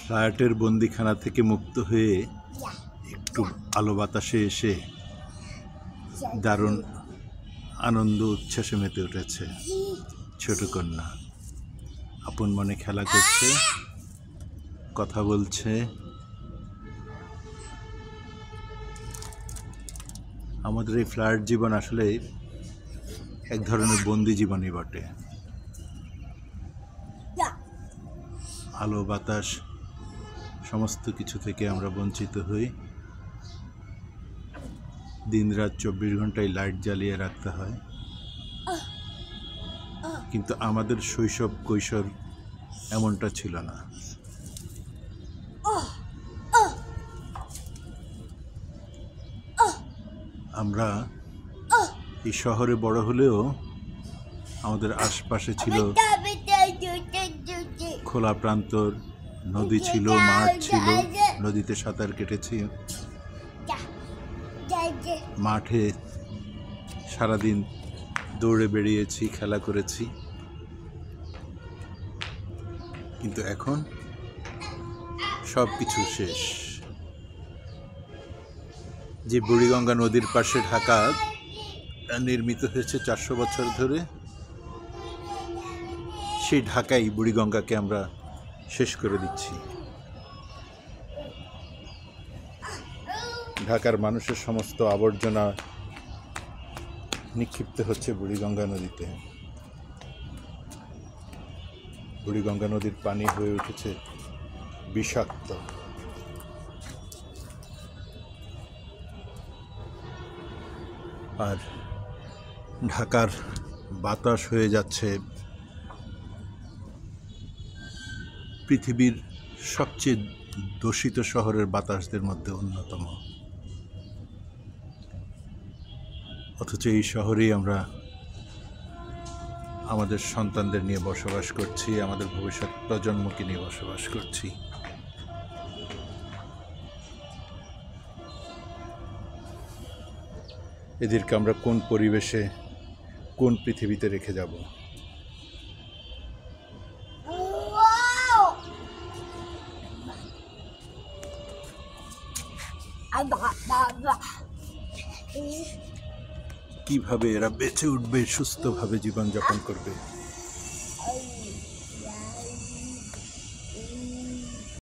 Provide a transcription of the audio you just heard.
ফ্ল্যাটের বন্দিখানা থেকে মুক্ত হয়ে একটু আলো বাতাসে এসে দারুণ আনন্দ উচ্ছ্বাসে মেতে উঠেছে ছোট কন্যা। আপন মনে খেলা করছে, কথা বলছে। আমাদের এই ফ্ল্যাট জীবন আসলে এক ধরনের বন্দি জীবনই বটে। আলো বাতাস সমস্ত কিছু থেকে আমরা বঞ্চিত হই। দিনরাত 24 ঘন্টায় লাইট জ্বালিয়ে রাখতে হয়। কিন্তু আমাদের শৈশব কৈশোর এমনটা ছিল না। আমরা এই শহরে বড় হলেও আমাদের আশপাশে ছিল খোলা প্রান্তর, নদী ছিল, মাঠ ছিল, নদীতে সাঁতার কেটেছি, মাঠে সারাদিন দৌড়ে বেরিয়েছি, খেলা করেছি। কিন্তু এখন সব কিছু শেষ। যে বুড়িগঙ্গা নদীর পাশে ঢাকা নির্মিত হয়েছে 400 বছর ধরে, সেই ঢাকাই বুড়িগঙ্গাকে আমরা শেষ করে দিচ্ছি। ঢাকার মানুষের সমস্ত আবর্জনা নিক্ষিপ্ত হচ্ছে বুড়িগঙ্গা নদীতে। বুড়িগঙ্গা নদীর পানি হয়ে উঠেছে বিষাক্ত। আর ঢাকার বাতাস হয়ে যাচ্ছে পৃথিবীর সবচেয়ে দূষিত শহরের বাতাসদের মধ্যে অন্যতম। অথচ এই শহরেই আমরা আমাদের সন্তানদের নিয়ে বসবাস করছি, আমাদের ভবিষ্যৎ প্রজন্মকে নিয়ে বসবাস করছি। এদেরকে আমরা কোন পরিবেশে, কোন পৃথিবীতে রেখে যাব? কিভাবে এরা বেঁচে উঠবে, সুস্থভাবে জীবনযাপন করবে?